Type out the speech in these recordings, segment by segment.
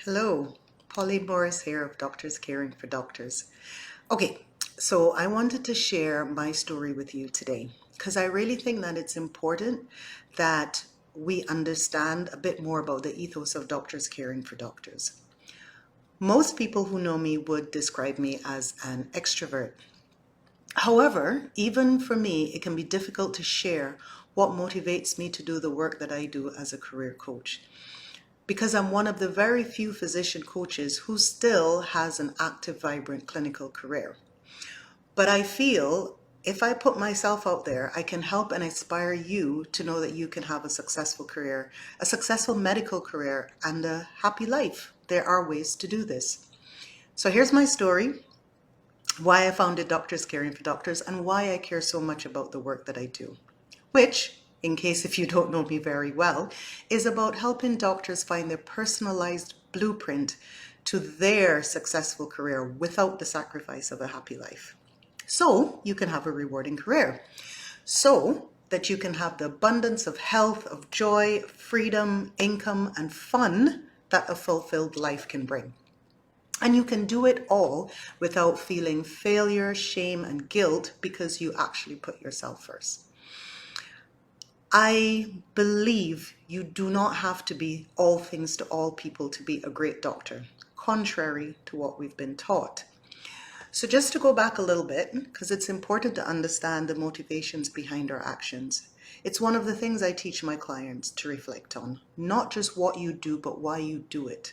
Hello, Pauline Morris here of Doctors Caring for Doctors. Okay, so I wanted to share my story with you today because I really think that it's important that we understand a bit more about the ethos of Doctors Caring for Doctors. Most people who know me would describe me as an extrovert. However, even for me, it can be difficult to share what motivates me to do the work that I do as a career coach, because I'm one of the very few physician coaches who still has an active, vibrant clinical career. But I feel if I put myself out there, I can help and inspire you to know that you can have a successful career, a successful medical career, and a happy life. There are ways to do this. So here's my story, why I founded Doctors Caring for Doctors, and why I care so much about the work that I do, which, in case if you don't know me very well, is about helping doctors find their personalized blueprint to their successful career without the sacrifice of a happy life. So you can have a rewarding career, so that you can have the abundance of health, of joy, freedom, income, and fun that a fulfilled life can bring. And you can do it all without feeling failure, shame, and guilt because you actually put yourself first. I believe you do not have to be all things to all people to be a great doctor, contrary to what we've been taught. So just to go back a little bit, because it's important to understand the motivations behind our actions. It's one of the things I teach my clients to reflect on, not just what you do, but why you do it.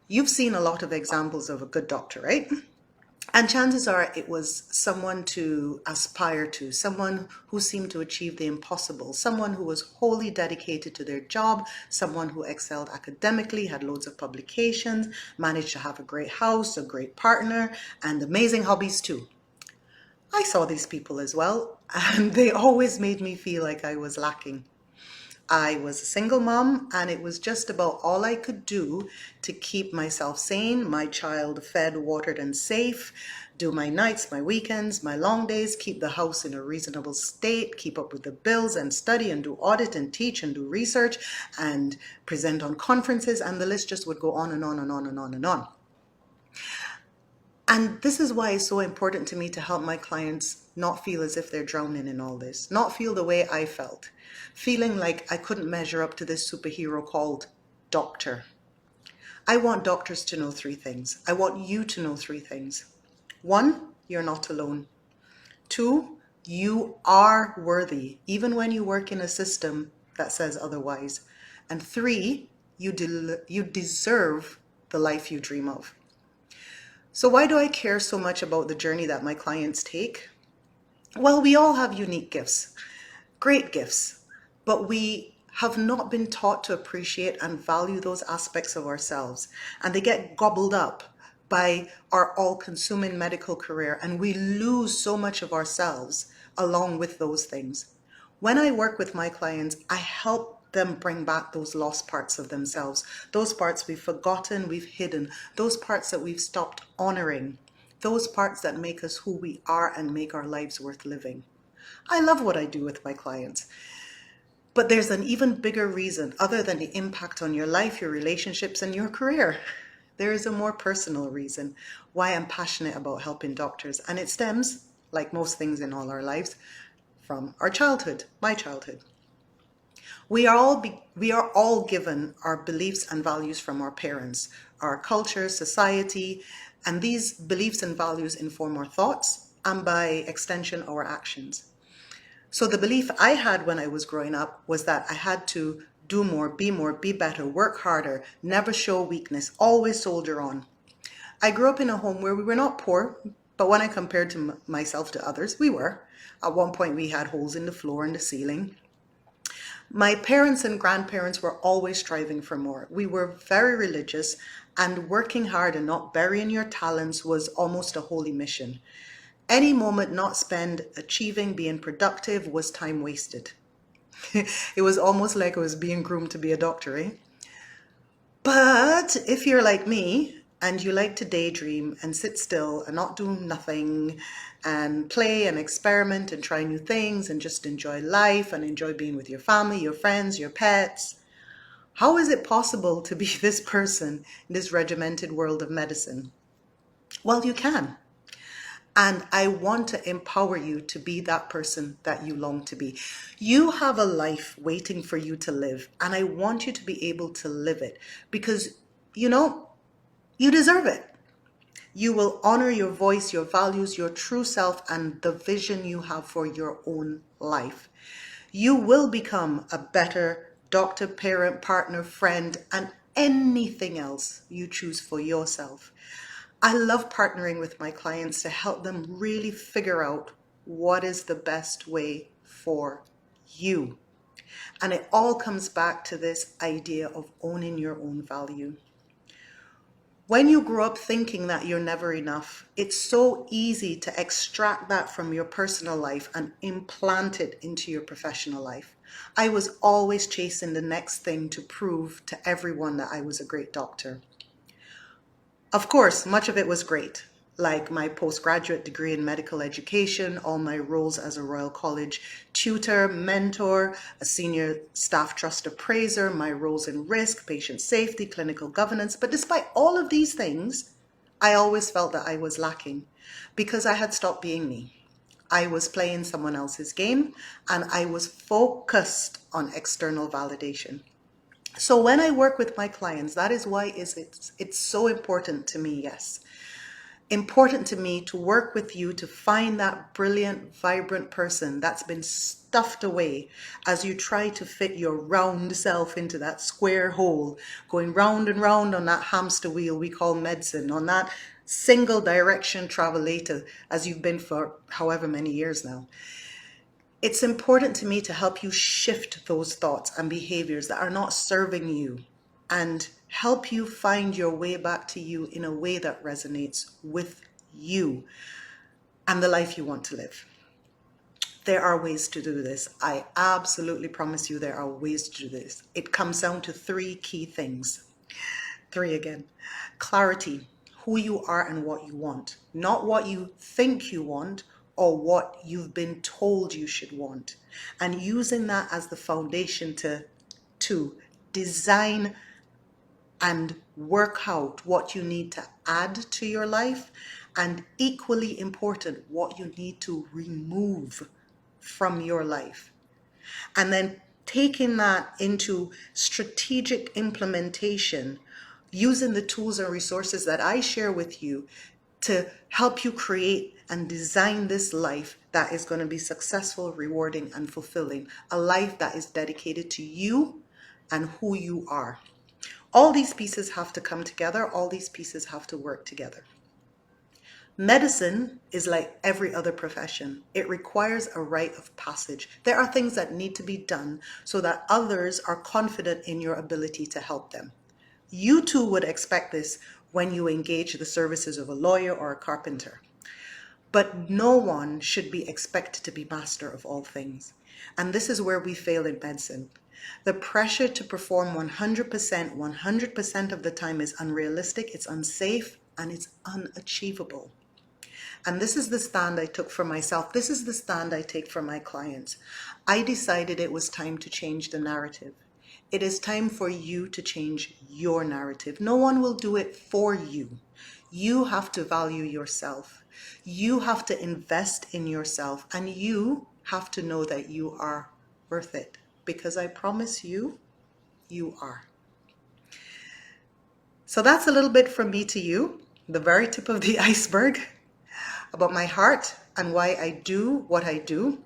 You've seen a lot of examples of a good doctor, right? And chances are it was someone to aspire to, someone who seemed to achieve the impossible, someone who was wholly dedicated to their job, someone who excelled academically, had loads of publications, managed to have a great house, a great partner, and amazing hobbies too. I saw these people as well, and they always made me feel like I was lacking. I was a single mom, and it was just about all I could do to keep myself sane, my child fed, watered, and safe, do my nights, my weekends, my long days, keep the house in a reasonable state, keep up with the bills, and study and do audit and teach and do research and present on conferences, and the list just would go on and on and on and on and on. And this is why it's so important to me to help my clients not feel as if they're drowning in all this, not feel the way I felt, feeling like I couldn't measure up to this superhero called doctor. I want doctors to know three things. I want you to know three things. One, you're not alone. Two, you are worthy, even when you work in a system that says otherwise. And three, you deserve the life you dream of. So why do I care so much about the journey that my clients take? Well, we all have unique gifts, great gifts, but we have not been taught to appreciate and value those aspects of ourselves. And they get gobbled up by our all-consuming medical career, and we lose so much of ourselves along with those things. When I work with my clients, I help them bring back those lost parts of themselves, those parts we've forgotten, we've hidden, those parts that we've stopped honoring, those parts that make us who we are and make our lives worth living. I love what I do with my clients. But there's an even bigger reason other than the impact on your life, your relationships, and your career. There is a more personal reason why I'm passionate about helping doctors, and it stems, like most things in all our lives, from our childhood, my childhood. We are all given our beliefs and values from our parents, our culture, society, and these beliefs and values inform our thoughts and by extension our actions. So the belief I had when I was growing up was that I had to do more, be better, work harder, never show weakness, always soldier on. I grew up in a home where we were not poor, but when I compared to myself to others, we were. At one point we had holes in the floor and the ceiling. My parents and grandparents were always striving for more. We were very religious, and working hard and not burying your talents was almost a holy mission. Any moment not spent achieving, being productive was time wasted. It was almost like I was being groomed to be a doctor, eh? But if you're like me and you like to daydream and sit still and not do nothing and play and experiment and try new things and just enjoy life and enjoy being with your family, your friends, your pets, How is it possible to be this person in this regimented world of medicine? Well, you can. And I want to empower you to be that person that you long to be. You have a life waiting for you to live, and I want you to be able to live it because, you know, you deserve it. You will honor your voice, your values, your true self, and the vision you have for your own life. You will become a better doctor, parent, partner, friend, and anything else you choose for yourself. I love partnering with my clients to help them really figure out what is the best way for you. And it all comes back to this idea of owning your own value. When you grow up thinking that you're never enough, it's so easy to extract that from your personal life and implant it into your professional life. I was always chasing the next thing to prove to everyone that I was a great doctor. Of course, much of it was great, like my postgraduate degree in medical education, all my roles as a Royal College tutor, mentor, a senior staff trust appraiser, my roles in risk, patient safety, clinical governance. But despite all of these things, I always felt that I was lacking because I had stopped being me. I was playing someone else's game and I was focused on external validation. So when I work with my clients, that is why it's so important to me, yes. Important to me to work with you to find that brilliant, vibrant person that's been stuffed away as you try to fit your round self into that square hole, going round and round on that hamster wheel we call medicine, on that single direction travelator as you've been for however many years now. It's important to me to help you shift those thoughts and behaviors that are not serving you and help you find your way back to you in a way that resonates with you and the life you want to live. There are ways to do this. I absolutely promise you there are ways to do this. It comes down to three key things. Three again. Clarity, who you are and what you want, not what you think you want or what you've been told you should want, and using that as the foundation to design and work out what you need to add to your life, and equally important, what you need to remove from your life. And then taking that into strategic implementation, using the tools and resources that I share with you to help you create and design this life that is going to be successful, rewarding, and fulfilling. A life that is dedicated to you and who you are. All these pieces have to come together. All these pieces have to work together. Medicine is like every other profession. It requires a rite of passage. There are things that need to be done so that others are confident in your ability to help them. You too would expect this when you engage the services of a lawyer or a carpenter. But no one should be expected to be master of all things. And this is where we fail in medicine. The pressure to perform 100% of the time is unrealistic, it's unsafe, and it's unachievable. And this is the stand I took for myself. This is the stand I take for my clients. I decided it was time to change the narrative. It is time for you to change your narrative. No one will do it for you. You have to value yourself. You have to invest in yourself, and you have to know that you are worth it, because I promise you, you are. So that's a little bit from me to you, the very tip of the iceberg, about my heart and why I do what I do.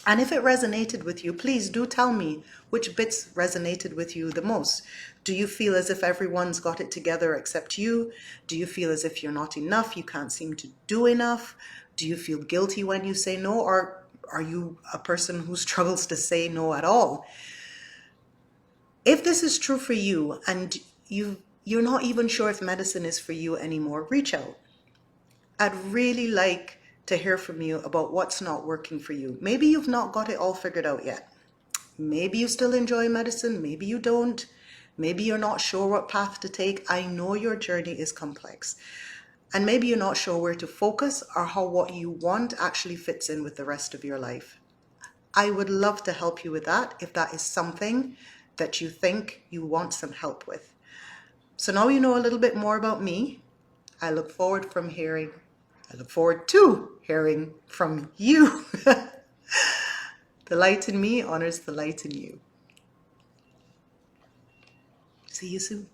And if it resonated with you, please do tell me which bits resonated with you the most. Do you feel as if everyone's got it together except you? Do you feel as if you're not enough, you can't seem to do enough? Do you feel guilty when you say no? Or are you a person who struggles to say no at all? If this is true for you and you're not even sure if medicine is for you anymore, reach out. I'd really like to hear from you about what's not working for you. Maybe you've not got it all figured out yet. Maybe you still enjoy medicine, maybe you don't. Maybe you're not sure what path to take. I know your journey is complex. And maybe you're not sure where to focus or how what you want actually fits in with the rest of your life. I would love to help you with that if that is something that you think you want some help with. So now you know a little bit more about me. I look forward to hearing from you. The light in me honors the light in you. See you soon.